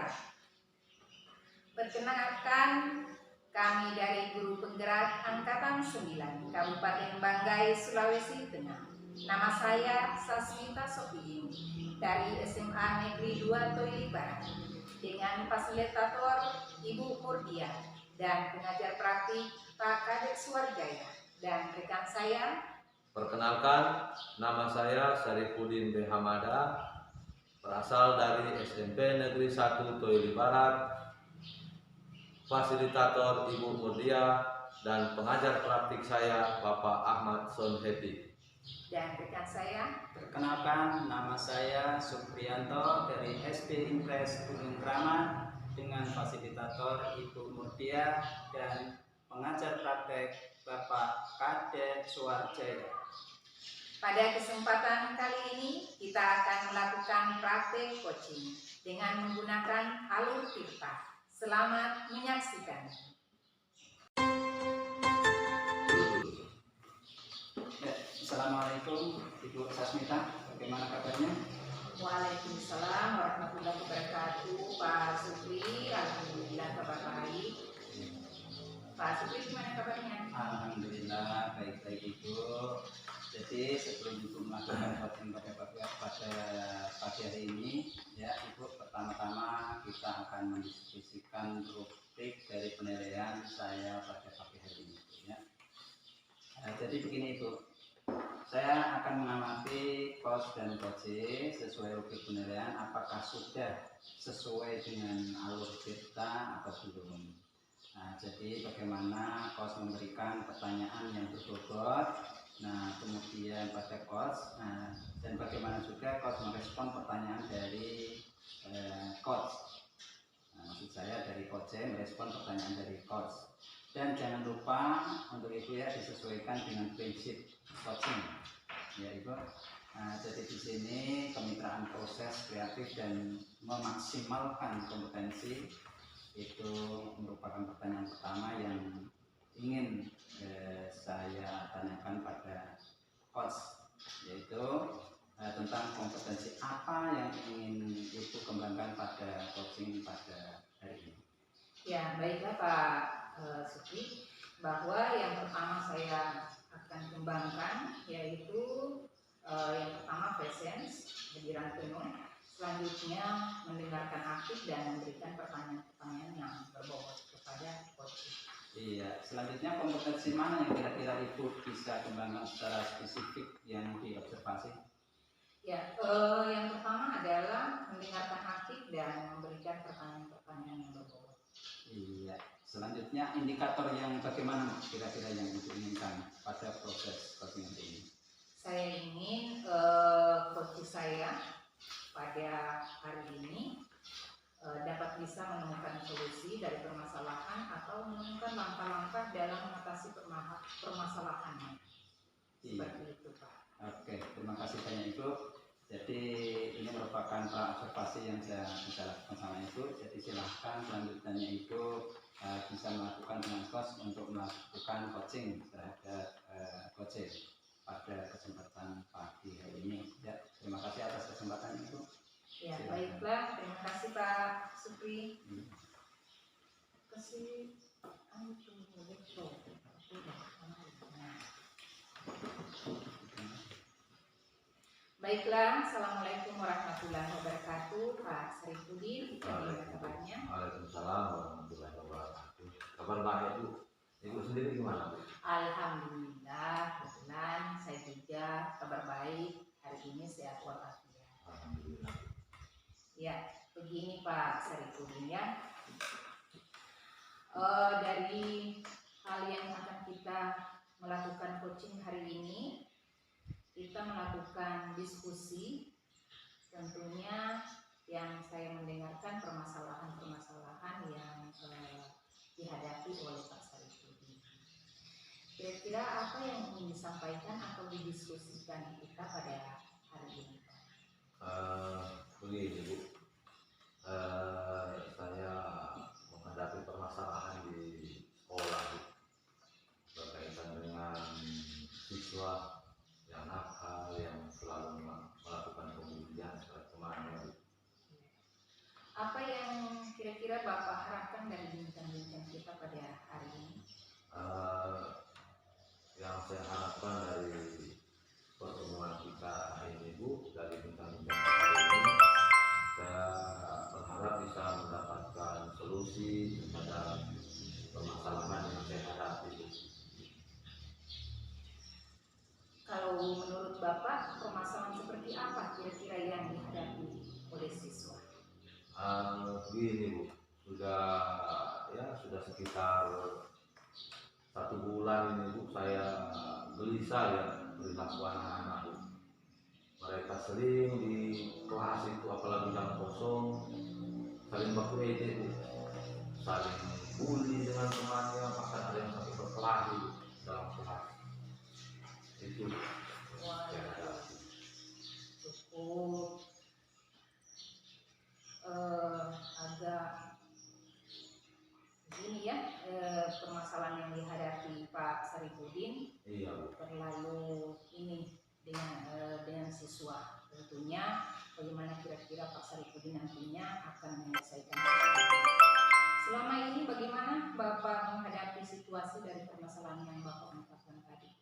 Barat. Perkenalkan, kami dari Guru Penggerak Angkatan 9 Kabupaten Banggai, Sulawesi Tengah. Nama saya Sasmita Sofiin dari SMA Negeri 2 Toili Barat, dengan fasilitator Ibu Murdia dan pengajar praktik Pak Kadek Suwarjaya dan rekan saya. Perkenalkan, nama saya Syarifuddin B. Hamada, berasal dari SMP Negeri 1 Toili Barat, fasilitator Ibu Murdia, dan pengajar praktik saya Bapak Ahmad Sonheti. Dan rekan saya. Perkenalkan, nama saya Supriyanto dari SD Impres Gunung Kramat, dengan fasilitator Ibu Murdia dan pengajar praktek Bapak Kadek Suwarjaya. Pada kesempatan kali ini kita akan melakukan praktek coaching dengan menggunakan alur tirta. Selamat menyaksikan. Assalamualaikum Ibu Sasmita, bagaimana kabarnya? Waalaikumsalam warahmatullahi wabarakatuh. Pak Supri, alhamdulillah kabar baik. Pak Supri, gimana kabarnya? Alhamdulillah baik-baik Ibu. Jadi sebelum Ibu melakukan coaching pada pagi hari ini, ya Ibu, pertama-tama kita akan mendiskusikan rubrik dari penilaian saya pada pagi hari ini, ya. Jadi begini Ibu, saya akan mengamati kos dan koje sesuai rubrik penilaian apakah sudah sesuai dengan alur kita atau belum. Nah, jadi bagaimana kos memberikan pertanyaan yang berbobot. Nah, kemudian pada coach, dan bagaimana juga coach merespon pertanyaan dari coach. Nah, maksud saya dari coach merespon pertanyaan dari coach. Dan jangan lupa untuk Ibu ya disesuaikan dengan prinsip coaching, ya Ibu. Nah, jadi di sini kemitraan proses kreatif dan memaksimalkan kompetensi itu merupakan pertanyaan pertama yang ingin saya tanyakan pada coach, yaitu tentang kompetensi apa yang ingin Ibu kembangkan pada coaching pada hari ini. Ya, baiklah Pak Supri, bahwa yang pertama saya akan kembangkan yaitu yang pertama presence, hadiran penuh. Selanjutnya mendengarkan aktif dan memberikan pertanyaan-pertanyaan yang berbobot kepada coach. Iya, selanjutnya kompetensi mana yang kira-kira Ibu bisa kembangkan secara spesifik yang diobservasi? Ya, yang pertama adalah mendengarkan aktif dan memberikan pertanyaan-pertanyaan yang berbobot. Iya, selanjutnya indikator yang bagaimana kira-kira yang Ibu inginkan pada proses coaching ini? Saya ingin coach saya pada hari ini dapat bisa menemukan solusi dari permasalahan atau menemukan langkah-langkah dalam mengatasi permasalahannya. Seperti itu Pak. Oke, terima kasih banyak Ibu. Jadi ini merupakan observasi yang saya bisa lakukan sama Ibu. Jadi silahkan selanjutnya Ibu bisa melakukan dengan coach untuk melakukan coaching terhadap coaching pada kesempatan pagi hari ini. Ya, terima kasih atas kesempatan Ibu. Ya, baiklah, terima kasih Pak Supri. Kasih Baiklah, assalamualaikum warahmatullahi wabarakatuh, Pak Syarifuddin. Bagaimana kabarnya? Waalaikumsalam warahmatullahi wabarakatuh. Kabar baik Bu. Ibu sendiri gimana Bu? Alhamdulillah, kebetulan saya juga kabar baik. Hari ini sehat walafiat. Alhamdulillah. Ya, begini Pak Syarifuddin ya. Dari hal yang akan kita melakukan coaching hari ini, kita melakukan diskusi. Tentunya yang saya mendengarkan permasalahan-permasalahan yang dihadapi oleh Pak Syarifuddin. Kira-kira apa yang ingin disampaikan atau didiskusikan kita pada hari ini Pak? Begini Bu, saya menghadapi permasalahan di sekolah Bu, berkaitan dengan siswa yang nakal, yang selalu melakukan pembulian secara kemana Bu. Apa yang kira-kira Bapak harapkan dari bincang-bincang kita pada hari ini? Yang saya harapkan dari pertemuan kita ini Bu, dari bincang-bincang hari ini, saya berharap bisa mendapatkan solusi terhadap permasalahan yang saya hadapi Bu. Kalau menurut Bapak, permasalahan seperti apa kira-kira yang dihadapi oleh siswa? Begini Bu, sudah sekitar 1 bulan ini Bu, saya gelisah ya perilaku anak-anak Bu. Mereka sering di kelas itu, apalagi jam kosong, saling baku ejek Bu, saling bully dengan temannya, bahkan ada yang sampai berkelahi Bu, dalam kelas. Itu Wah, yang ada. cukup agak begini ya, permasalahan yang dihadapi Pak Sarifudin Iya Bu. terlalu ini dengan siswa. Tentunya bagaimana kira-kira Pak Sarifudin nantinya akan menyelesaikan itu. Selama ini bagaimana Bapak menghadapi situasi dari permasalahan yang Bapak ungkapkan tadi?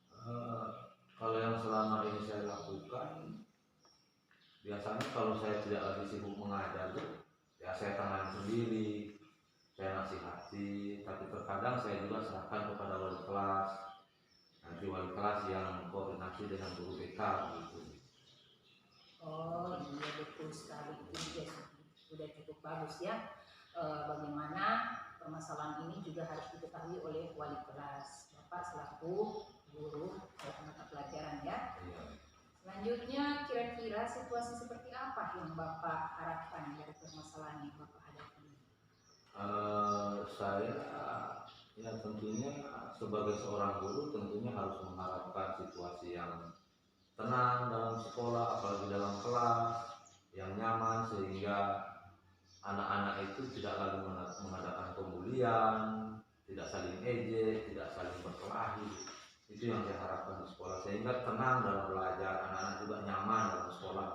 Kalau yang selama ini saya lakukan, biasanya kalau saya tidak lagi sibuk mengajar tuh, ya saya tangani sendiri, saya nasihati, tapi terkadang saya juga serahkan kepada wali kelas, nanti wali kelas yang koordinasi dengan guru BK gitu. Oh iya, betul sekali, itu juga sudah cukup bagus ya. Bagaimana permasalahan ini juga harus diketahui oleh wali kelas, Bapak selaku guru mata pelajaran ya. Iya. Selanjutnya, kira-kira situasi seperti apa yang Bapak harapkan dari permasalahan yang Bapak hadapi? Saya ya tentunya sebagai seorang guru tentunya harus mengharapkan situasi yang tenang dalam sekolah, apalagi dalam kelas, yang nyaman sehingga anak-anak itu tidak lagi mengadakan pembulian, tidak saling ejek, tidak saling berkelahi. Itu yang saya harapkan di sekolah, sehingga tenang dalam belajar, anak-anak juga nyaman dalam sekolah.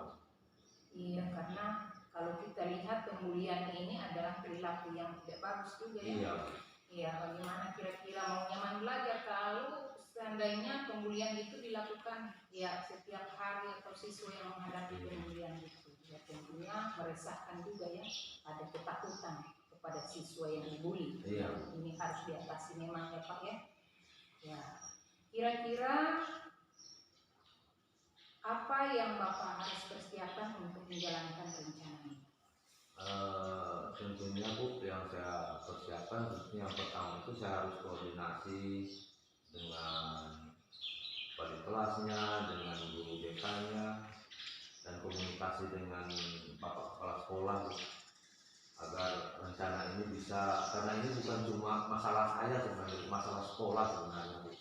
Iya, karena kalau kita lihat pembulian ini adalah perilaku yang tidak bagus juga ya. Iya. Iya, bagaimana kira-kira mau nyaman belajar kalau seandainya pembulian itu dilakukan ya setiap hari atau siswa yang menghadapi pembulian itu, ya tentunya meresahkan juga ya, ada ketakutan kepada siswa yang dibully. Iya. Ini harus diatasi memang ya Pak ya. Ya, kira-kira apa yang Bapak harus persiapkan untuk menjalankan rencana ini? Tentunya Bu, yang saya persiapkan tentunya yang pertama itu saya harus koordinasi dengan wali kelasnya, dengan guru BK-nya, dan komunikasi dengan bapak kepala sekolah Bu, agar rencana ini bisa, karena ini bukan cuma masalah saya sebenarnya, masalah sekolah sebenarnya Bu.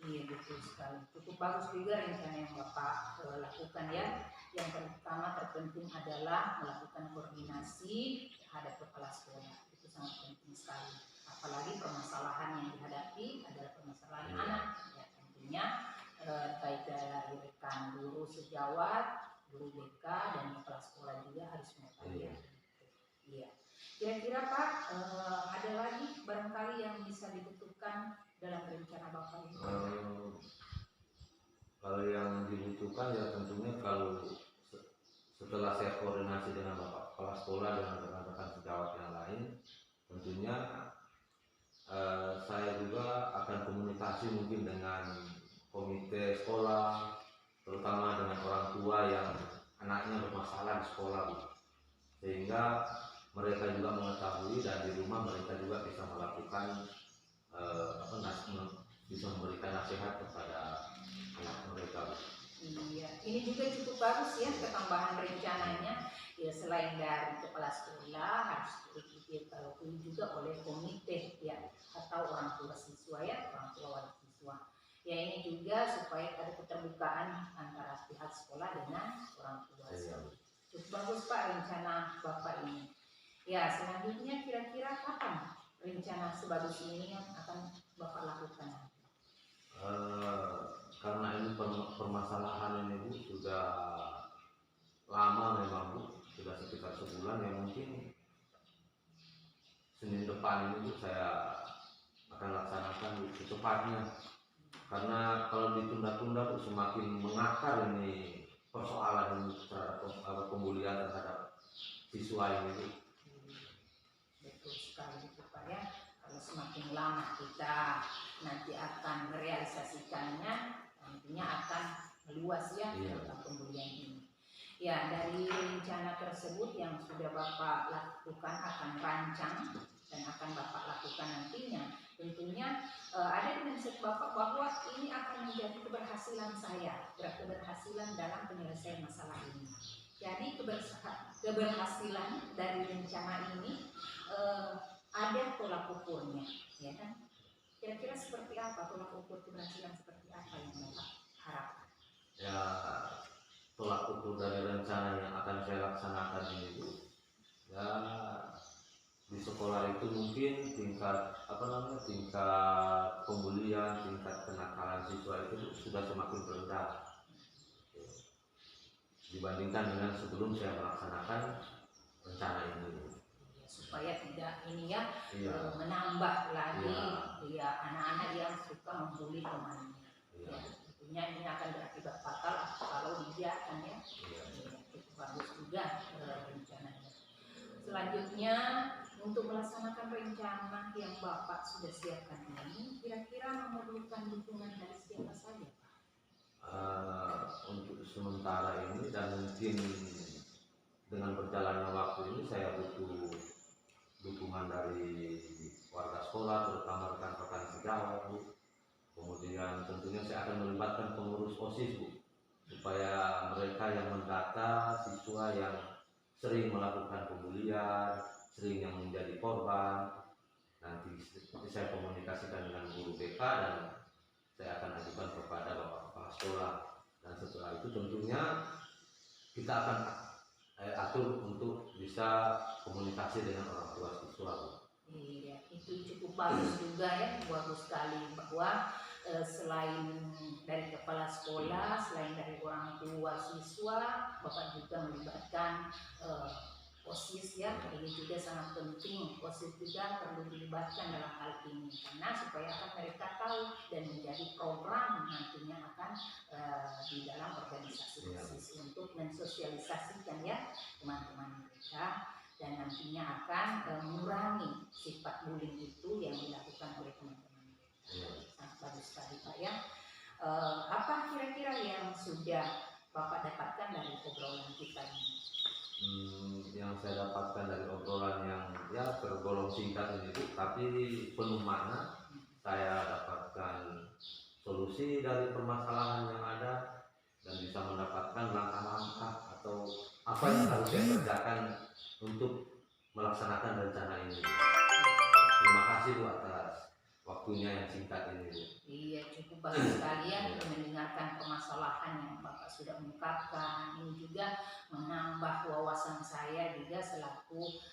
Iya, betul sekali. Cukup bagus juga rencana yang Bapak lakukan ya. Yang pertama terpenting adalah melakukan koordinasi terhadap kepala sekolah. Itu sangat penting sekali. Apalagi permasalahan yang dihadapi adalah permasalahan anak. Ya, tentunya baik dari rekan guru sejawat, guru BK dan kepala sekolah juga harus mengetahui. Iya. Kira-kira Pak, ada lagi barangkali yang bisa dibutuhkan dalam rencana Bapak ini? Kalau yang dibutuhkan ya tentunya kalau setelah saya koordinasi dengan bapak kepala sekolah dan rekan-rekan sejawat yang lain, tentunya saya juga akan komunikasi mungkin dengan komite sekolah, terutama dengan orang tua yang anaknya bermasalah di sekolah Bu, sehingga mereka juga mengetahui dan di rumah mereka juga bisa melakukan bisa memberikan nasihat kepada anak mereka. Iya, ini juga cukup bagus ya ketambahan rencananya. Ya selain dari kepala sekolah harus diketahui juga oleh komite ya atau orang tua siswa ya, orang tua wali siswa. Ya ini juga supaya ada keterbukaan antara pihak sekolah dengan orang tua. Cukup bagus Pak rencana Bapak ini. Ya selanjutnya kira-kira kapan rencana sebagus ini yang akan Bapak lakukan? Karena ini permasalahan ini Bu sudah lama memang Bu, sudah sekitar sebulan ya, mungkin depan ini Bu, saya akan laksanakan secepatnya. Karena kalau ditunda-tunda Bu, semakin mengakar ini persoalan ini terhadap pembulian terhadap siswa ini Bu. Betul sekali itu Pak ya. Kalau semakin lama kita nanti akan merealisasikannya, nantinya akan meluas ya tentang pembulian ini. Ya, dari rencana tersebut yang sudah Bapak lakukan akan rancang dan akan Bapak lakukan nantinya, tentunya ada di mindset Bapak bahwa ini akan menjadi keberhasilan saya, keberhasilan dalam penyelesaian masalah ini. Jadi keberhasilan dari rencana ini ada tolak ukurnya, ya kan? Kira-kira seperti apa tolak ukur keberhasilan, seperti apa yang Bapak harapkan? Ya, tolak ukur dari rencana yang akan saya laksanakan ini Bu, ya di sekolah itu mungkin tingkat pembulian, tingkat kenakalan siswa itu sudah semakin rendah dibandingkan dengan sebelum saya melaksanakan rencana ini. Supaya tidak ini ya, Iya. menambah lagi Iya. ya anak-anak yang suka membuli temannya. Iya. Ya, tentunya ini akan berakibat fatal kalau dibiarkan ya. Iya. Itu bagus juga rencananya. Selanjutnya untuk melaksanakan rencana yang Bapak sudah siapkan ini, kira-kira memerlukan dukungan dari siapa saja Pak? Untuk sementara ini dan mungkin dengan berjalannya waktu ini saya butuh dukungan dari warga sekolah, terutama rekan-rekan sejawat Bu. Kemudian tentunya saya akan melibatkan pengurus OSIS Bu, supaya mereka yang mendata siswa yang sering melakukan pembulian, sering yang menjadi korban. Nanti saya komunikasikan dengan guru BK dan saya akan ajukan kepada Bapak Kepala Sekolah. Dan setelah itu tentunya kita akan atur untuk bisa komunikasi dengan orang tua siswa. Iya, itu cukup bagus juga ya, bagus sekali bahwa selain dari kepala sekolah, selain dari orang tua siswa, Bapak juga melibatkan OSIS ya. Ini juga sangat penting, OSIS juga perlu dilibatkan dalam hal ini karena supaya akan mereka tahu dan menjadi program nantinya akan di dalam organisasi OSIS untuk mensosialisasikan ya teman-teman mereka, dan nantinya akan mengurangi sifat bullying itu yang dilakukan oleh teman-teman mereka. Sangat bagus sekali Pak ya. Apa kira-kira yang sudah Bapak dapatkan dari obrolan kita ini? Yang saya dapatkan dari obrolan yang ya tergolong singkat ini Bu, tapi penuh makna. Saya dapatkan solusi dari permasalahan yang ada dan bisa mendapatkan langkah-langkah atau apa yang harus saya kerjakan untuk melaksanakan rencana ini. Terima kasih Bu atas waktunya yang singkat ini Bu. Iya, cukup bagus sekali ya mendengarkan permasalahan yang Bapak sudah ungkapkan. Ini juga menambah wawasan saya juga selaku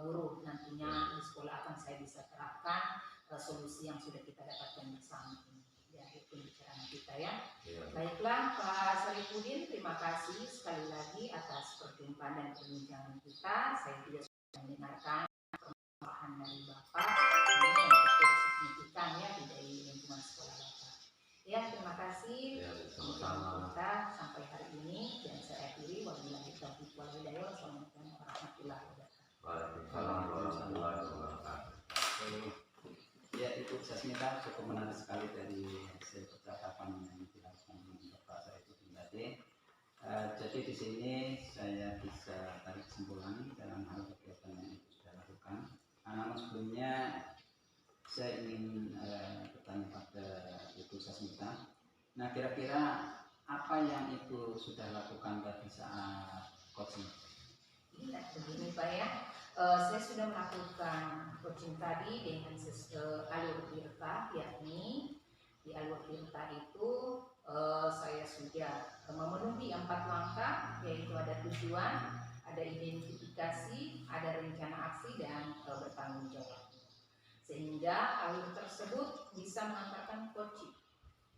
guru, nantinya di sekolah akan saya bisa terapkan solusi yang sudah kita dapatkan bersama ini dari pembicaraan kita ya. Baiklah Pak Sarifudin, terima kasih sekali lagi atas perjumpaan dan perbincangan kita. Saya juga sudah mendengarkan permasalahan dari Bapak ini yang cukup signifikan ya di lingkungan sekolah Bapak. Ya, terima kasih pembicaraan kita sampai hari ini, dan saya akhiri. Wabillahi taufiq wal hidayah. Wassalamualaikum warahmatullahi wabarakatuh. Waalaikumsalam warahmatullahi wabarakatuh. Ya, itu Sasmita cukup menarik sekali dari hasil percakapan yang dilakukan dengan Bapak Sarifudin tadi. Jadi di sini saya bisa tarik kesimpulan dalam hal kegiatan yang Ibu sudah lakukan. Namun sebelumnya saya ingin bertanya pada Ibu Sasmita. Nah, kira-kira apa yang Ibu sudah lakukan tadi saat coaching? Iya, begini Pak ya. Saya sudah melakukan coaching tadi dengan alur tirta, yakni di alur tirta itu saya sudah memenuhi 4 langkah, yaitu ada tujuan, ada identifikasi, ada rencana aksi, dan bertanggung jawab. Sehingga alur tersebut bisa mengantarkan coaching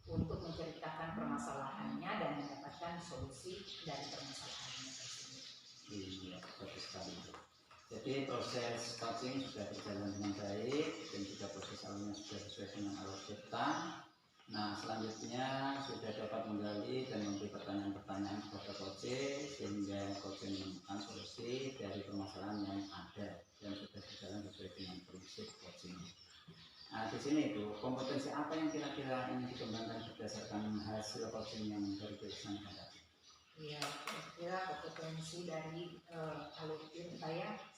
untuk menceritakan permasalahannya dan mendapatkan solusi dari permasalahannya tersebut. Iya, bagus sekali. Jadi proses coaching sudah berjalan dengan baik dan juga proses alurnya sudah sesuai dengan alur kita. Nah, selanjutnya sudah dapat menggali dan memberi pertanyaan-pertanyaan kepada coaching sehingga coaching menemukan solusi dari permasalahan yang ada yang sudah berjalan sesuai dengan prinsip coaching. Nah, di sini itu kompetensi apa yang kira-kira ini dikembangkan berdasarkan hasil coaching yang baru dilaksanakan tadi? Iya, kira kompetensi dari alur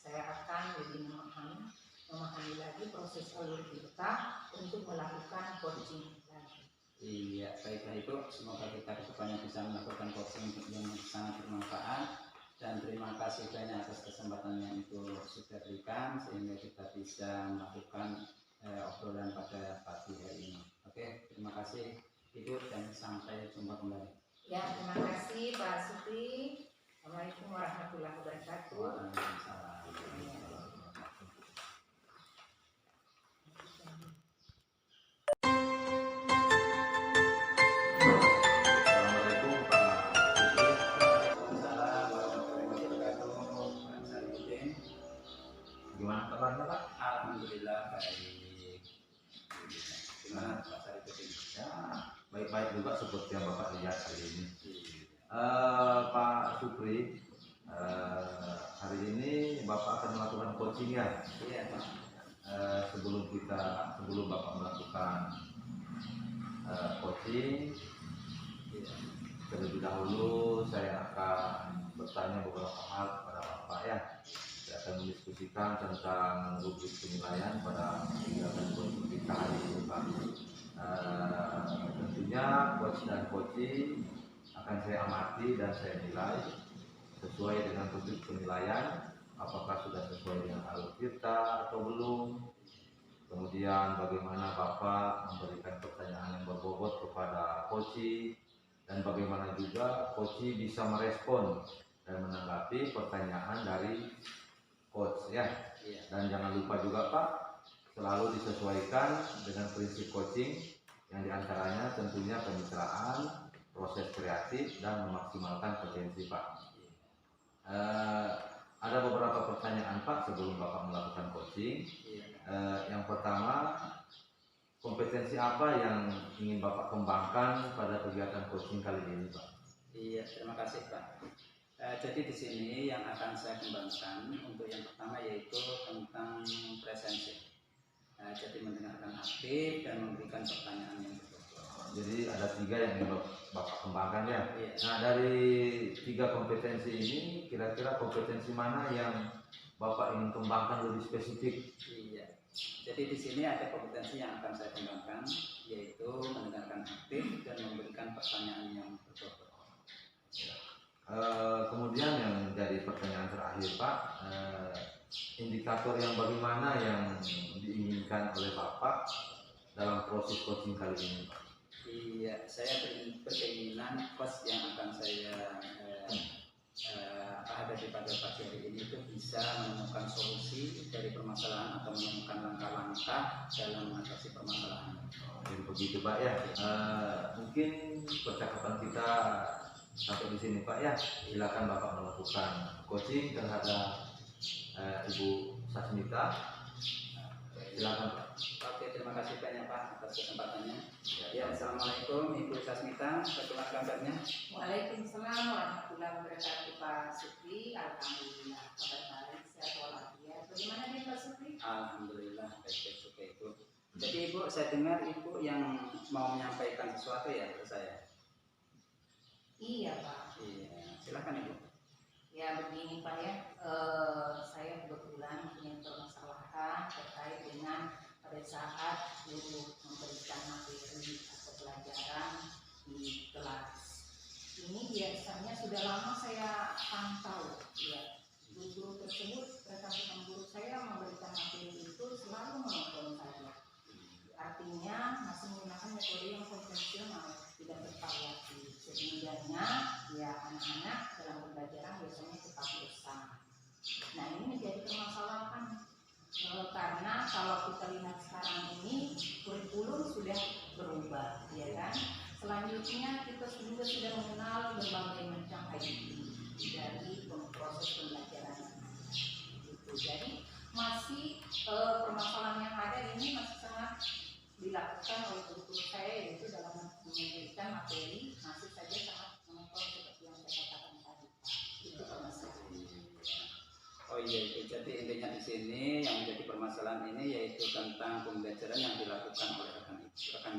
saya akan lebih memahami lagi proses alur kita untuk melakukan coaching lagi. Iya, baiklah itu. Semoga kita kedepannya bisa melakukan coaching yang sangat bermanfaat. Dan terima kasih banyak atas kesempatan yang itu sudah berikan sehingga kita bisa melakukan obrolan pada pagi hari ini. Oke, terima kasih Ibu dan sampai jumpa kembali. Ya, terima kasih Pak Supri. Assalamualaikum warahmatullahi wabarakatuh. Waalaikumsalam. Assalamualaikum Pak Supri. Waalaikumsalam warahmatullahi wabarakatuh. Pak Sarifudin. Gimana kabarnya Pak? Alhamdulillah baik. Gimana Pak Sarifudin? Ya, baik-baik juga seperti yang Bapak lihat hari ini. Iya. Pak Supri, hari ini Bapak akan melakukan coaching ya. Iya, Pak. Sebelum Bapak melakukan coaching, Iya. terlebih dahulu saya akan bertanya beberapa hal kepada Bapak ya. Saya akan mendiskusikan tentang rubrik penilaian pada kegiatan coaching kita hari ini Pak. Tentunya coach dan coaching akan saya amati dan saya nilai sesuai dengan rubrik penilaian, apakah sudah sesuai dengan alur kita atau belum. Kemudian bagaimana Bapak memberikan pertanyaan yang berbobot kepada coaching dan bagaimana juga coaching bisa merespon dan menanggapi pertanyaan dari coach ya. Iya. Dan jangan lupa juga Pak, selalu disesuaikan dengan prinsip coaching yang diantaranya tentunya kemitraan, proses kreatif dan memaksimalkan potensi Pak. Ada beberapa pertanyaan Pak sebelum Bapak melakukan coaching. Iya. Yang pertama, kompetensi apa yang ingin Bapak kembangkan pada kegiatan coaching kali ini Pak? Iya, terima kasih Pak. Jadi di sini yang akan saya kembangkan untuk yang pertama yaitu tentang presensi. Jadi mendengarkan aktif dan memberikan pertanyaan yang betul. Jadi ada 3 yang ingin Bapak kembangkan ya. Iya. Nah, dari 3 kompetensi ini, kira-kira kompetensi mana yang Bapak ingin kembangkan lebih spesifik? Iya. Jadi di sini ada kompetensi yang akan saya kembangkan yaitu mendengarkan aktif dan memberikan pertanyaan yang betul. Kemudian yang menjadi pertanyaan terakhir Pak, indikator yang bagaimana yang diinginkan oleh Bapak dalam proses coaching kali ini Pak? Iya, saya berkeinginan coach yang akan saya hadapi pada pagi hari ini itu bisa menemukan solusi dari permasalahan atau menemukan langkah-langkah dalam mengatasi permasalahan. Jadi begitu Pak ya. Mungkin percakapan kita sampai di sini Pak ya. Silakan Bapak melakukan coaching terhadap Ibu Sasmita. Silakan Pak. Oke, terima kasih banyak Pak atas kesempatannya. Ya, assalamualaikum Ibu Sasmita, bagaimana kabarnya? Waalaikumsalam warahmatullahi wabarakatuh Pak Supri. Alhamdulillah kabar baik, sehat walafiat. Bagaimana nih Pak Supri? Alhamdulillah baik-baik juga Ibu. Jadi Ibu, saya dengar Ibu yang mau menyampaikan sesuatu ya ke saya. Iya Pak. Iya, silakan Ibu. Ya begini Pak ya, saya kebetulan punya permasalahan terkait dengan pada saat guru memberikan materi atau pelajaran di kelas. Ini biasanya sudah lama saya pantau ya, guru-guru tersebut, rekan-rekan guru saya memberikan materi itu selalu menonton saya. Artinya masih menggunakan metode yang konvensional, tidak bervariasi. Setidaknya ya anak-anak dalam pembelajaran biasanya tetap bersama. Nah ini menjadi permasalahan karena kalau kita lihat sekarang ini kurikulum sudah berubah, ya kan? Selanjutnya kita juga sudah mengenal berbagai macam IT dari proses pembelajaran. Jadi permasalahan yang ada ini masih sangat dilakukan oleh guru saya, yaitu dalam memberikan materi masih saja sangat monoton seperti yang saya katakan tadi. Itu permasalahan. Oh iya, itu jadi intinya di sini yang menjadi permasalahan ini yaitu tentang pembelajaran yang dilakukan oleh rekan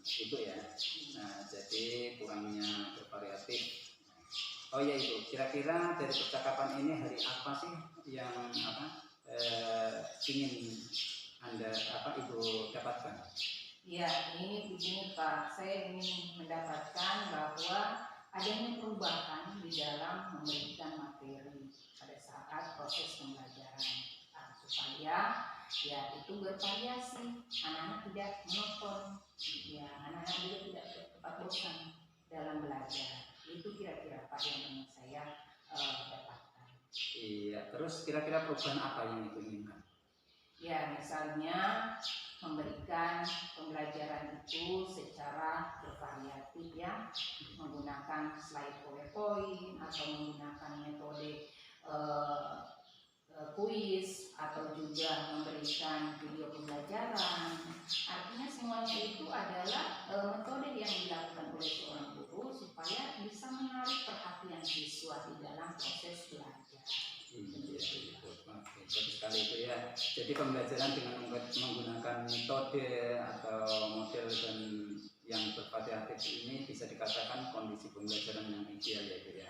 itu ya. Nah, jadi kurangnya bervariatif. Oh iya, itu kira-kira dari percakapan ini hari apa sih yang ingin Anda Ibu dapatkan? Ya, ini begini Pak, saya ingin mendapatkan bahwa adanya perubahan di dalam memberikan materi pada saat proses pembelajaran, supaya ya itu bervariasi, anak-anak tidak monoton, ya anak-anak juga tidak cepat bosan dalam belajar. Itu kira-kira Pak yang ingin saya dapatkan. Iya, terus kira-kira perubahan apa yang Ibu inginkan? Ya, misalnya memberikan pembelajaran itu secara bervariatif ya, menggunakan slide PowerPoint atau menggunakan metode kuis atau juga memberikan video pembelajaran. Artinya semuanya itu adalah metode yang dilakukan oleh seorang guru supaya bisa menarik perhatian siswa di dalam proses belajar. Iya, bagus sekali itu ya. Jadi pembelajaran dengan menggunakan metode atau model dan yang bervariatif ini bisa dikatakan kondisi pembelajaran yang ideal ya itu ya.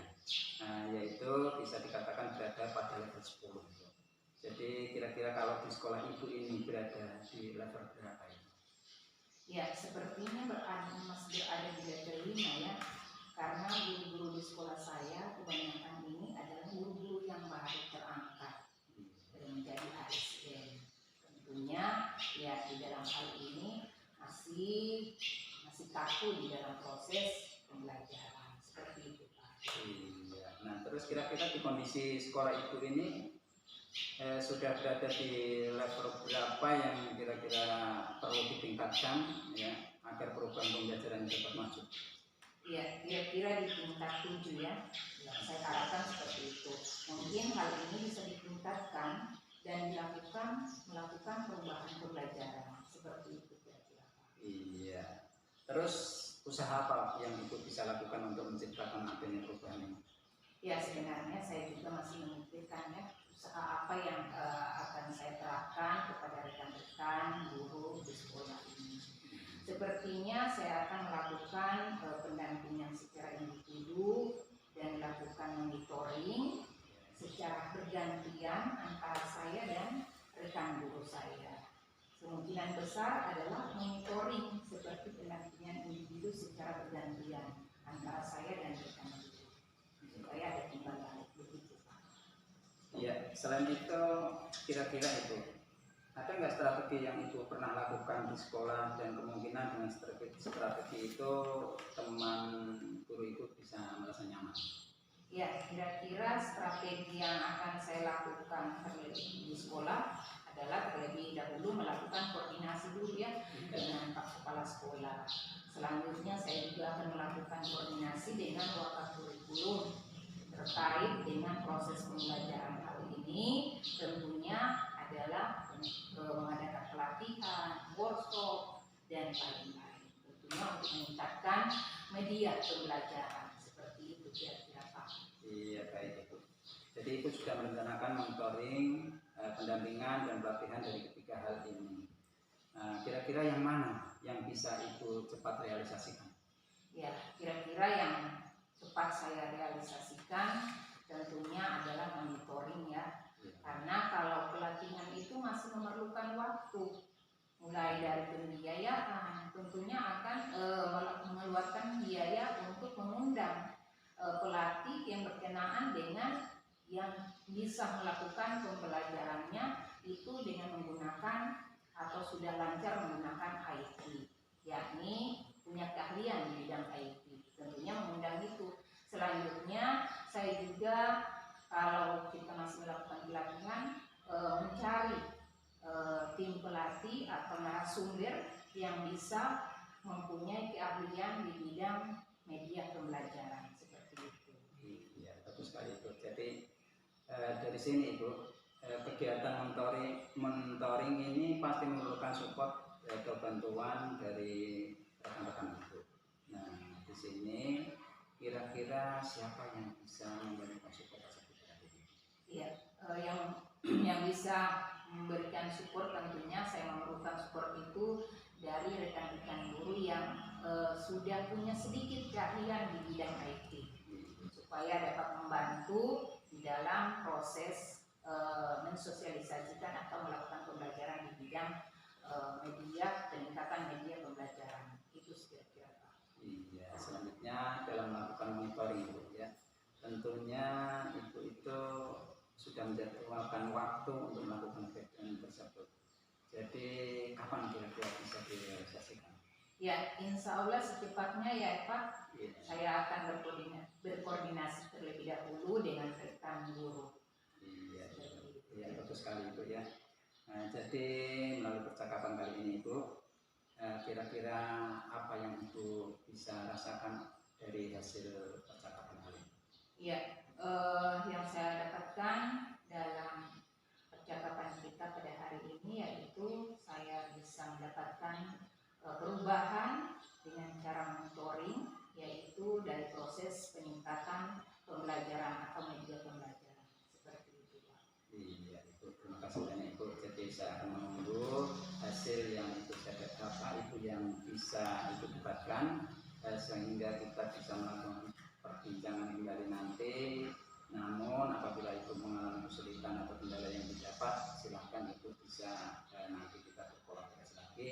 Nah, yaitu bisa dikatakan berada pada level 10. Jadi kira-kira kalau di sekolah Ibu ini berada di level berapa ini? Ya, sepertinya masih berada di level 5 ya. Karena guru-guru di sekolah saya kebanyakan ini adalah guru-guru yang baru terangkat menjadi ASN. Tentunya ya di dalam hal ini masih kaku di dalam proses pembelajaran seperti itu Pak. Iya. Nah, terus kira-kira di kondisi sekolah Ibu ini sudah berada di level berapa yang kira-kira perlu ditingkatkan ya agar perubahan pembelajaran dapat maju? Ya, kira-kira di tingkat 7 ya. Saya harapkan seperti itu. Mungkin hal ini bisa ditingkatkan dan melakukan perubahan pembelajaran seperti itu kira-kira. Iya. Terus usaha apa yang Ibu bisa lakukan untuk menciptakan adanya perubahan ini? Ya, sebenarnya saya juga masih memikirkan ya usaha apa yang akan saya terapkan kepada rekan-rekan guru di sekolah ini. Sepertinya saya akan melakukan pendampingan secara individu dan melakukan monitoring secara bergantian antara saya dan rekan guru saya. Kemungkinan besar adalah monitoring seperti pendampingan individu secara bergantian antara saya dan rekan guru supaya ada timbal balik begitu Pak. Iya, selain itu kira-kira itu ada nggak strategi yang Ibu pernah lakukan di sekolah dan kemungkinan dengan strategi itu teman guru itu bisa merasa nyaman? Ya, kira-kira strategi yang akan saya lakukan di sekolah adalah terlebih dahulu melakukan koordinasi dulu ya dengan Pak Kepala Sekolah. Selanjutnya saya juga akan melakukan koordinasi dengan wakakurikulum terkait dengan proses pembelajaran hal ini. Tentunya adalah mengadakan pelatihan, workshop, dan lain-lain. Tentunya untuk meningkatkan media pembelajaran seperti itu kira-kira Pak. Iya, baik Ibu. Jadi Ibu sudah merencanakan monitoring, pendampingan dan pelatihan dari ketiga hal ini. Kira-kira yang mana yang bisa Ibu cepat realisasikan? Ya, kira-kira yang cepat saya realisasikan tentunya adalah monitoring ya. Karena kalau pelatihan itu masih memerlukan waktu, mulai dari pembiayaan, tentunya akan mengeluarkan biaya untuk mengundang pelatih yang berkenaan dengan yang bisa melakukan pembelajarannya itu dengan menggunakan atau sudah lancar menggunakan IT, yakni punya keahlian di bidang IT. Tentunya mengundang itu. Selanjutnya saya juga kalau kita masih melakukan pelatihan mencari tim pelatih atau narasumber yang bisa mempunyai keahlian di bidang media pembelajaran seperti itu. Iya, bagus sekali Ibu. Jadi dari sini Ibu kegiatan mentoring ini pasti memerlukan support atau bantuan dari rekan-rekan ibu. Nah, di sini kira-kira siapa yang bisa memberikan support tersebut? Iya, yang bisa memberikan support tentunya saya memerlukan support itu dari rekan-rekan guru yang sudah punya sedikit keahlian di bidang IT supaya dapat membantu di dalam proses mensosialisasikan atau melakukan pembelajaran di bidang media, peningkatan media pembelajaran. Itu kira-kira Pak. Iya, selanjutnya dalam melakukan monitoring ibu ya, tentunya ibu itu sudah menjadwalkan waktu untuk melakukan kegiatan tersebut. Jadi kapan kira-kira bisa direalisasikan? Ya, insya Allah secepatnya ya Pak. Iya. Saya akan berkoordinasi terlebih dahulu dengan rekan guru. Iya, betul sekali ibu ya. Nah, jadi melalui percakapan kali ini ibu, kira-kira apa yang ibu bisa rasakan dari hasil percakapan kali ini? Ya, yang saya dapatkan dalam percakapan kita pada hari ini yaitu saya bisa mendapatkan perubahan dengan cara monitoring, yaitu dari proses peningkatan pembelajaran atau media pembelajaran seperti itu Pak. Iya ibu, terima kasih banyak ibu. Jadi saya akan menunggu hasil yang ibu ibu yang bisa ibu dapatkan sehingga kita bisa melakukan perbincangan kembali nanti. Namun apabila ibu mengalami kesulitan atau kendala yang didapat, silahkan ibu bisa nanti kita berkolaborasi lagi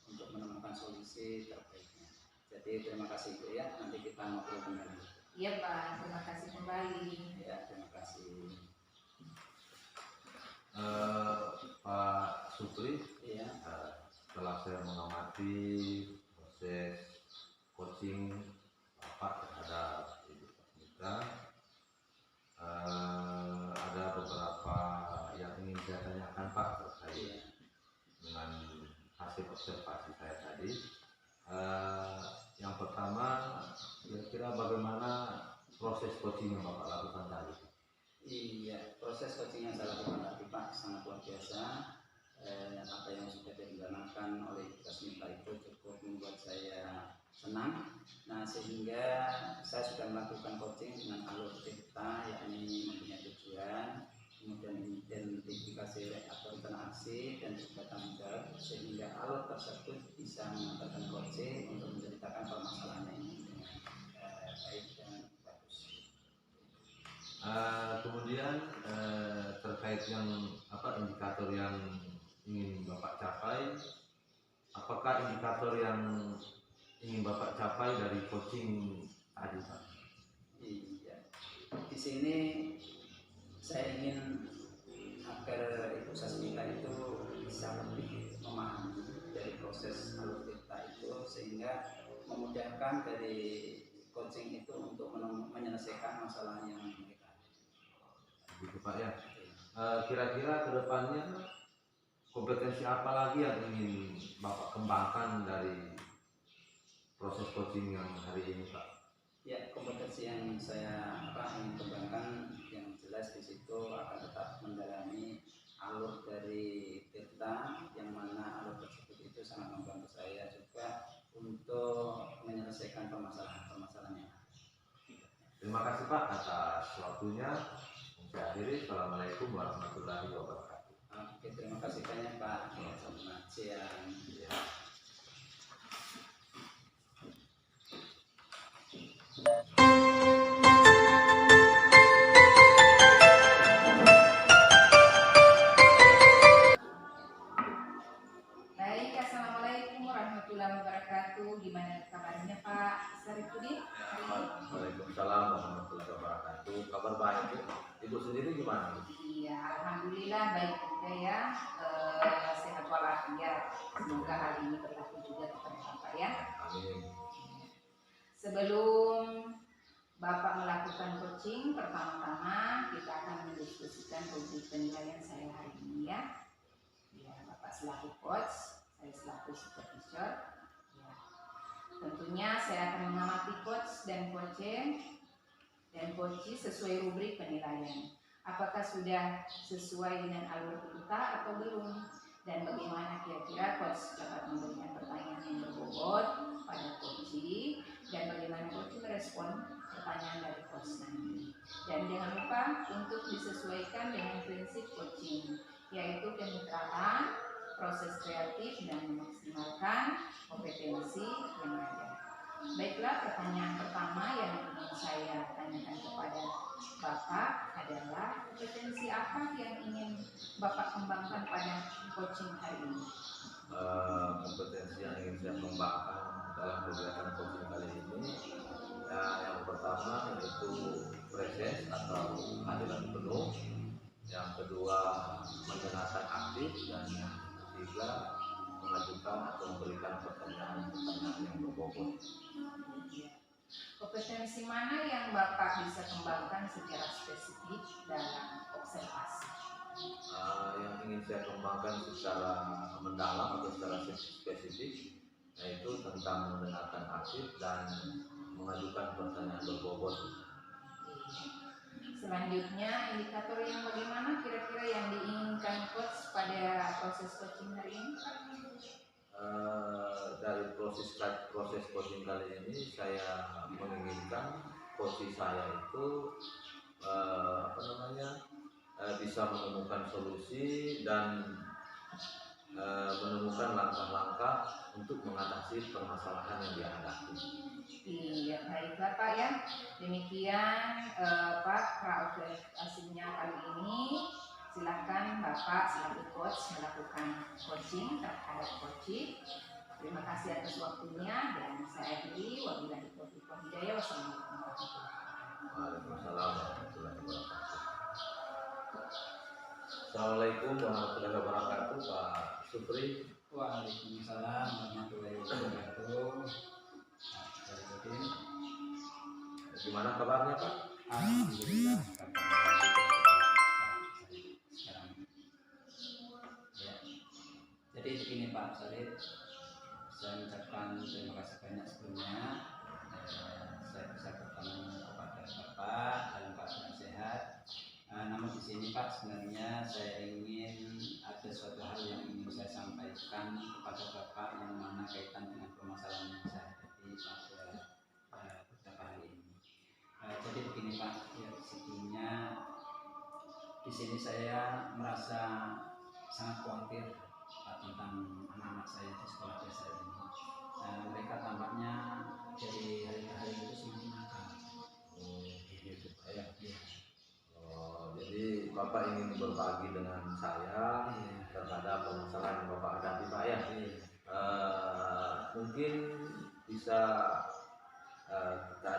untuk menemukan solusi terbaiknya. Jadi terima kasih ibu ya. Nanti kita ngobrol kembali. Iya Pak, terima kasih kembali. Ya, terima kasih. Pak Supri, Iya. setelah saya mengamati proses coaching Bapak terhadap Ibu Tasmita, ada beberapa yang ingin saya tanyakan Pak terkait dengan hasil observasi saya tadi. Yang pertama, kira-kira bagaimana proses coaching yang Bapak lakukan tadi? Iya, proses coaching yang saya lakukan tadi Pak sangat luar biasa. Apa yang sudah direncanakan oleh Ibu Tasmita itu cukup membuat saya senang. Nah, sehingga saya sudah melakukan coaching dengan alur cerita, yakni mempunyai tujuan, kemudian identifikasi atau interaksi dan juga tanggung jawab, sehingga alur tersebut bisa mengantarkan coaching untuk menceritakan permasalahannya ini dengan baik dan bagus. Kemudian terkait yang indikator yang ingin Bapak capai, apakah indikator yang ingin Bapak capai dari coaching tadi Pak? Iya, di sini saya ingin agar Ibu Sasmita itu bisa lebih memahami dari proses alur cerita itu, sehingga memudahkan dari coaching itu untuk menyelesaikan masalah yang mereka ada. Gitu Pak ya. Kira-kira kedepannya kompetensi apa lagi yang ingin Bapak kembangkan dari proses coaching yang hari ini Pak? Ya, kompetensi yang saya ingin kembangkan yang jelas di situ akan tetap mendalami alur dari cerita, yang mana alur tersebut itu sangat membantu saya juga untuk menyelesaikan permasalahan-permasalahan yang ada. Terima kasih Pak atas waktunya. Saya akhiri. Assalamualaikum warahmatullahi wabarakatuh. Oke, terima kasih banyak Pak. Selamat siang. Baik, assalamualaikum warahmatullahi wabarakatuh. Gimana kabarnya Pak Sarifudin? Waalaikumsalam warahmatullahi wabarakatuh. Kabar baik Bu. Ibu sendiri gimana? Iya, alhamdulillah baik juga ya. Sehat walafiat. Semoga hal ini berlaku juga kepada Bapak ya. Amin. Sebelum Bapak melakukan coaching, pertama-tama kita akan mendiskusikan topik penilaian saya hari ini ya. Ya, Bapak selaku coach, saya selaku supervisor. Ya. Tentunya saya akan mengamati coach dan coachee sesuai rubrik penilaian. Apakah sudah sesuai dengan alur kita atau belum? Dan bagaimana kira-kira coach dapat memberikan pertanyaan yang berbobot pada coaching, dan bagaimana coach merespon pertanyaan dari coach nanti. Dan jangan lupa untuk disesuaikan dengan prinsip coaching, yaitu kemitraan, proses kreatif, dan memaksimalkan kompetensi yang ada. Baiklah, pertanyaan pertama yang ingin saya tanyakan kepada Bapak adalah kompetensi apa yang ingin Bapak kembangkan pada coaching hari ini? Kompetensi yang ingin saya kembangkan dalam kegiatan coaching kali ini, ya, yang pertama yaitu presence atau kehadiran penuh, yang kedua mendengarkan aktif, dan yang ketiga mengajukan atau memberikan pertanyaan-pertanyaan yang berbobot. Kompetensi mana yang Bapak bisa kembangkan secara spesifik dalam observasi? Yang ingin saya kembangkan secara mendalam atau secara spesifik, yaitu tentang mendengarkan aktif dan mengajukan pertanyaan berbobot. Selanjutnya, indikator yang bagaimana kira-kira yang diinginkan coach pada proses coaching hari ini? Dari proses coaching kali ini, saya menginginkan coach saya itu bisa menemukan solusi dan menemukan langkah-langkah untuk mengatasi permasalahan yang dihadapi. Iya, baiklah Pak ya. Demikian Pak pra-observasinya kali ini. Silakan Bapak selaku coach melakukan coaching terhadap coaching. Terima kasih atas waktunya, dan saya akhiri. Wabillahi taufiq wal hidayah. Wassalamualaikum warahmatullahi wabarakatuh. Waalaikumsalam warahmatullahi wabarakatuh. Assalamualaikum warahmatullahi wabarakatuh, Pak Supri. Waalaikumsalam warahmatullahi wabarakatuh. Gimana kabarnya, Pak? Alhamdulillah, sekarang. Ya. Jadi begini Pak Sarif, saya mengucapkan terima kasih banyak sebelumnya. Saya bisa bertemu kepada Bapak dalam keadaan sehat. Namun di sini Pak, sebenarnya saya ingin ada suatu hal yang ingin saya sampaikan kepada Bapak yang mana kaitan dengan permasalahan yang saya hadapi pada beberapa hari ini. Jadi begini Pak, ya sebelumnya di sini saya merasa sangat khawatir Pak tentang anak-anak saya di sekolah dasar ini. Mereka tampaknya dari hari ke hari itu semakin nakal. Gitu, Pak ya. Jadi Bapak ingin berbagi dengan saya terhadap permasalahan yang Bapak hadapi, Pak ya. Mungkin bisa kita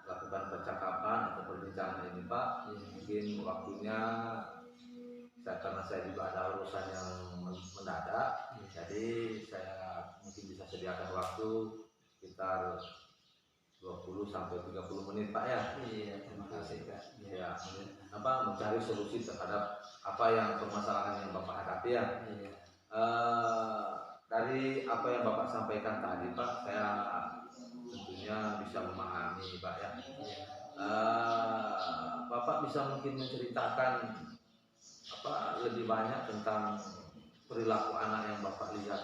lakukan percakapan atau perbincangan ini, Pak. Mungkin waktunya karena saya juga ada urusan yang mendadak, jadi saya mungkin bisa sediakan waktu sekitar 20 sampai 30 menit, Pak ya. Iya, terima kasih Pak. Ya, mencari solusi terhadap apa yang permasalahan yang Bapak hadapi ya. Iya. Dari apa yang Bapak sampaikan tadi, Pak, saya tentunya bisa memahami, Pak ya. Bapak bisa mungkin menceritakan lebih banyak tentang perilaku anak yang Bapak lihat.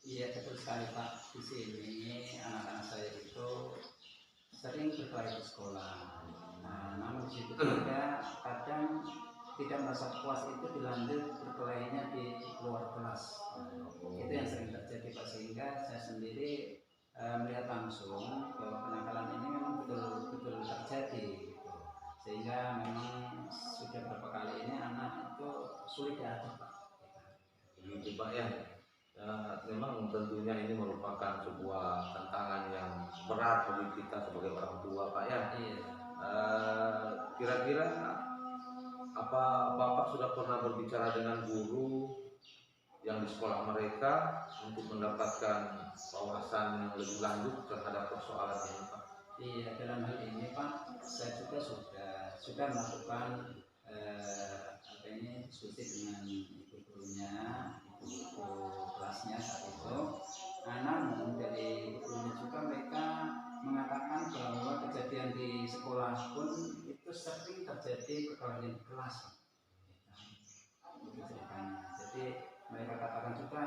Iya, betul sekali Pak. Di sini anak-anak saya itu sering berkelahi di sekolah. Namun di situ juga kadang tidak merasa puas itu dilanjut berkelahinya di luar kelas. Itu yang sering terjadi Pak, sehingga saya sendiri melihat langsung bahwa kenakalan ini memang betul-betul terjadi gitu. Sehingga memang sudah beberapa kali ini anak itu sulit diatur Pak. Begitu Pak ya. Memang tentunya ini merupakan sebuah tantangan yang berat bagi kita sebagai orang tua, Pak ya. Kira-kira apa Bapak sudah pernah berbicara dengan guru yang di sekolah mereka untuk mendapatkan wawasan yang lebih lanjut terhadap persoalan ini, Pak? Iya, dalam hal ini Pak, saya juga sudah melakukan diskusi dengan ibu gurunya, ibu kelasnya saat itu. Namun dari gurunya juga mereka mengatakan bahwa kejadian di sekolah pun itu itu sering terjadi perkelahian di kelas, Pak. Itu ceritanya. Jadi mereka katakan juga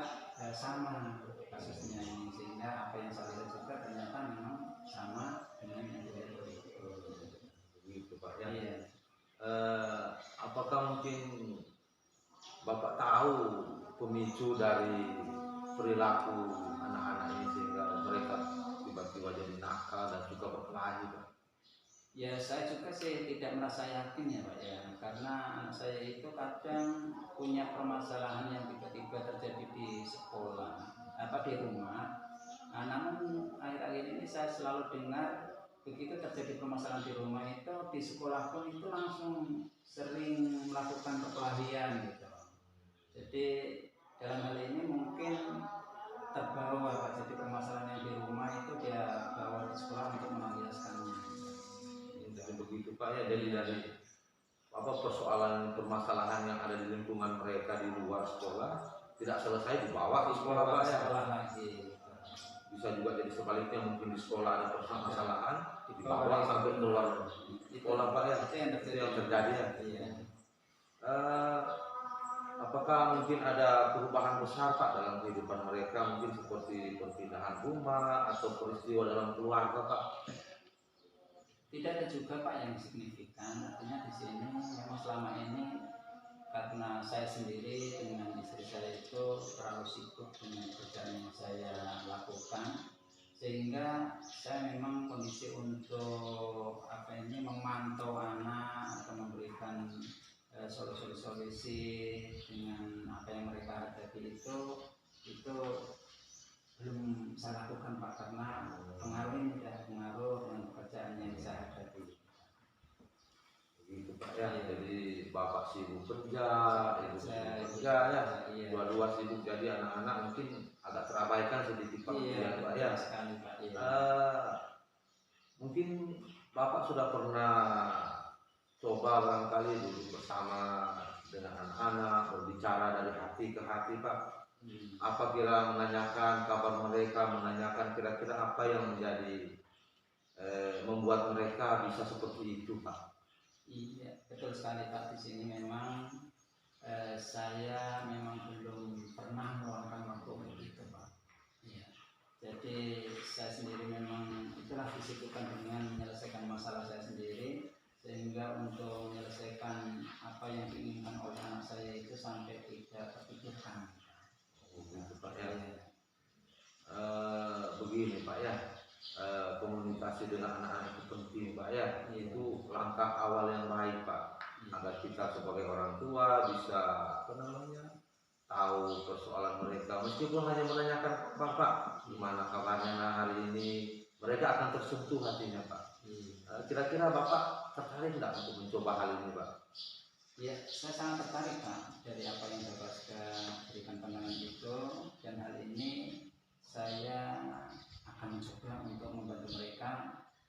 sama kasusnya ini, sehingga apa yang saya lihat juga ternyata memang sama dengan yang dilihat oleh itu. Begitu Pak ya. Iya. Apakah mungkin Bapak tahu pemicu dari perilaku anak-anak ini sehingga mereka tiba-tiba jadi nakal dan juga berkelahi Pak? Ya saya juga sih tidak merasa yakin ya Pak ya, karena anak saya itu kadang punya permasalahan yang tiba-tiba terjadi di sekolah, di rumah. Namun akhir-akhir ini saya selalu dengar begitu terjadi permasalahan di rumah itu, di sekolah pun itu langsung sering melakukan perkelahian gitu. Jadi dalam hal ini mungkin terbawa Pak, jadi permasalahan yang di rumah itu dia bawa di sekolah untuk melampiaskannya. Jadi begitu Pak ya. Jadi dari persoalan permasalahan yang ada di lingkungan mereka di luar sekolah tidak selesai dibawa ke sekolah Pak ya. Sekolah lagi. Bisa juga jadi sebaliknya, mungkin di sekolah ada permasalahan dibawa sampai keluar sekolah Pak ya. Itu yang terjadi ya. Iya. Apakah mungkin ada perubahan besar Pak dalam kehidupan mereka, mungkin seperti perpindahan rumah atau peristiwa dalam keluarga Pak? Tidak ada juga Pak yang signifikan. Artinya di sini memang selama ini karena saya sendiri dengan istri saya itu terlalu sibuk dengan pekerjaan yang saya lakukan, sehingga saya memang kondisi untuk memantau anak atau memberikan solusi-solusi dengan apa yang mereka hadapi itu belum saya lakukan Pak, karena pengaruh dengan pekerjaan yang saya hadapi. Begitu Pak ya. Jadi Bapak sibuk kerja, Ibu sibuk kerja ya. Iya. Dua-dua sibuk, jadi anak-anak mungkin agak terabaikan sedikit Pak. Iya, Pak ya. sekali Pak. Iya. Mungkin Bapak sudah pernah coba barangkali duduk bersama dengan anak-anak, berbicara dari hati ke hati Pak. Apa kira menanyakan kabar mereka, menanyakan kira-kira apa yang menjadi membuat mereka bisa seperti itu Pak? Iya, betul sekali Pak. Di sini memang saya memang belum pernah meluangkan waktu untuk itu Pak. Iya. Jadi saya sendiri memang itulah disibukkan dengan menyelesaikan masalah saya sendiri, sehingga untuk menyelesaikan apa yang diinginkan oleh anak saya itu sampai tidak terpikirkan. Begitu Pak ya. Begini Pak ya, komunikasi dengan anak-anak itu penting Pak ya. Itu langkah awal yang baik Pak, agar kita sebagai orang tua bisa tahu persoalan mereka, meskipun hanya menanyakan Bapak gimana kabarnya hari ini, mereka akan tersentuh hatinya Pak. Kira-kira Bapak tertarik nggak untuk mencoba hal ini Pak? Ya, saya sangat tertarik Pak dari apa yang Bapak sudah berikan pandangan itu, dan hal ini saya akan mencoba untuk membantu mereka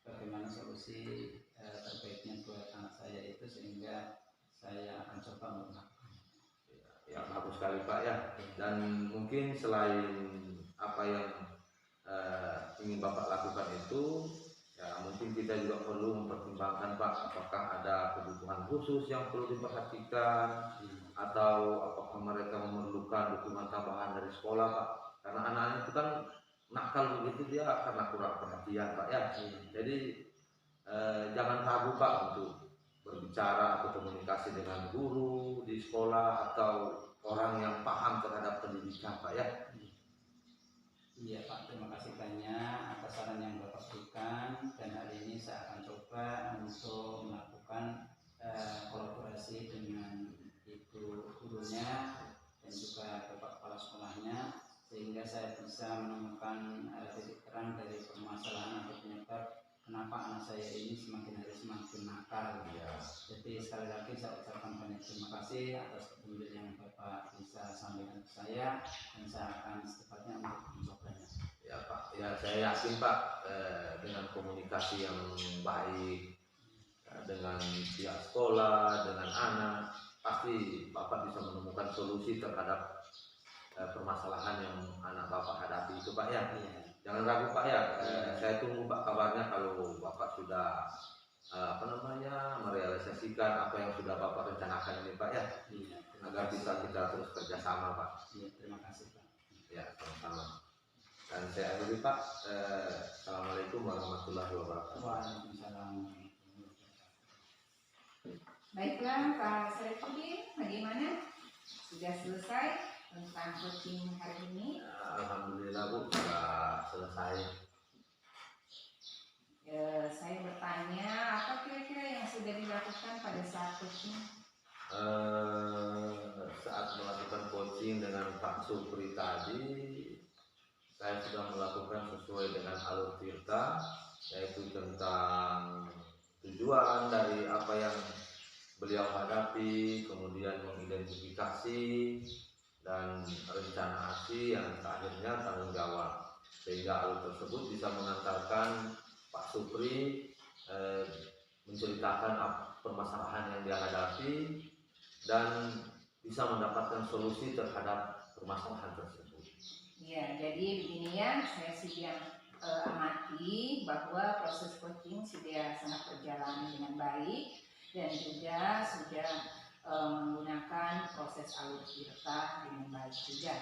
bagaimana solusi terbaiknya buat anak saya itu, sehingga saya akan coba untuk melakukan. Ya bagus sekali Pak ya. Dan mungkin selain apa yang ingin Bapak lakukan itu, ya mungkin kita juga perlu mempertimbangkan Pak, apakah ada kebutuhan khusus yang perlu diperhatikan, atau apakah mereka memerlukan dukungan tambahan dari sekolah Pak. Karena anak-anak itu kan nakal begitu, dia karena kurang perhatian Pak ya. Jadi jangan ragu Pak untuk berbicara atau komunikasi dengan guru di sekolah atau orang yang paham terhadap pendidikan Pak ya. Iya Pak, terima kasih banyak atas saran yang Bapak berikan, dan hari ini saya akan coba untuk melakukan kolaborasi dengan ibu gurunya dan juga Bapak kepala sekolahnya, sehingga saya bisa menemukan titik terang dari permasalahan atau penyebab kenapa anak saya ini semakin hari semakin nakal. Jadi sekali lagi saya ucapkan banyak terima kasih atas petunjuk yang Bapak bisa sampaikan ke saya, dan saya akan secepatnya untuk mencobanya. Ya Pak, ya saya yakin Pak, dengan komunikasi yang baik dengan pihak sekolah, dengan anak, pasti Bapak bisa menemukan solusi terhadap permasalahan yang anak Bapak hadapi itu Pak ya. Jangan ragu Pak ya. Saya tunggu Pak kabarnya kalau Bapak sudah merealisasikan apa yang sudah Bapak rencanakan ini Pak ya, Iya, agar bisa kita terus kerjasama Pak. iya, terima kasih Pak. Ya, sama-sama. Dan saya akhiri Pak. Assalamualaikum warahmatullahi wabarakatuh. Waalaikumsalam. Baiklah Pak Sarifudin, bagaimana? Sudah selesai tentang coaching hari ini? Alhamdulillah Bu, sudah selesai. Saya bertanya, apa kira-kira yang sudah dilakukan pada saat coaching? Saat melakukan coaching dengan Pak Supri tadi, saya sudah melakukan sesuai dengan alur tirta, yaitu tentang tujuan dari apa yang beliau hadapi, kemudian mengidentifikasi dan rencana aksi yang akhirnya tanggung jawab, sehingga alur tersebut bisa mengantarkan Pak Supri menceritakan permasalahan yang dia hadapi dan bisa mendapatkan solusi terhadap permasalahan tersebut. Ya, jadi begini ya, saya sudah amati bahwa proses coaching sudah sangat berjalan dengan baik dan juga sudah menggunakan proses alur tirta dengan baik juga.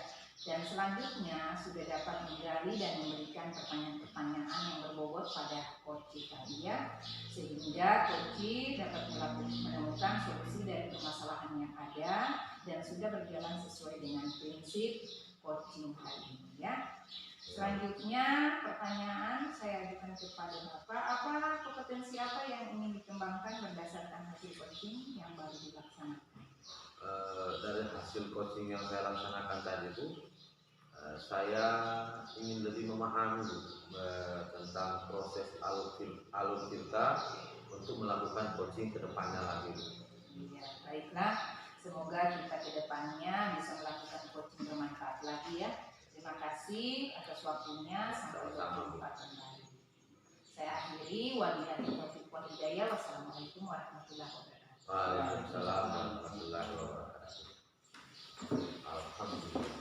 Dan selanjutnya sudah dapat menggali dan memberikan pertanyaan-pertanyaan yang berbobot pada coach tadi ya, sehingga coach dapat menemukan solusi dari permasalahan yang ada dan sudah berjalan sesuai dengan prinsip coaching hari ini ya. Selanjutnya pertanyaan saya ajukan kepada Bapak, apa kompetensi apa yang ingin dikembangkan berdasarkan hasil coaching yang baru dilaksanakan? Dari hasil coaching yang saya laksanakan tadi Bu, saya ingin lebih memahami tentang proses alur tirta untuk melakukan coaching ke depannya lagi. Ya, baiklah, semoga kita ke depannya bisa melakukan coaching bermanfaat lagi ya. Terima kasih atas waktunya, sampai berjumpa kembali. Saya akhiri, wabillahi taufiq wal hidayah. Wassalamualaikum warahmatullahi wabarakatuh. Waalaikumsalam warahmatullahi wabarakatuh. Alhamdulillah.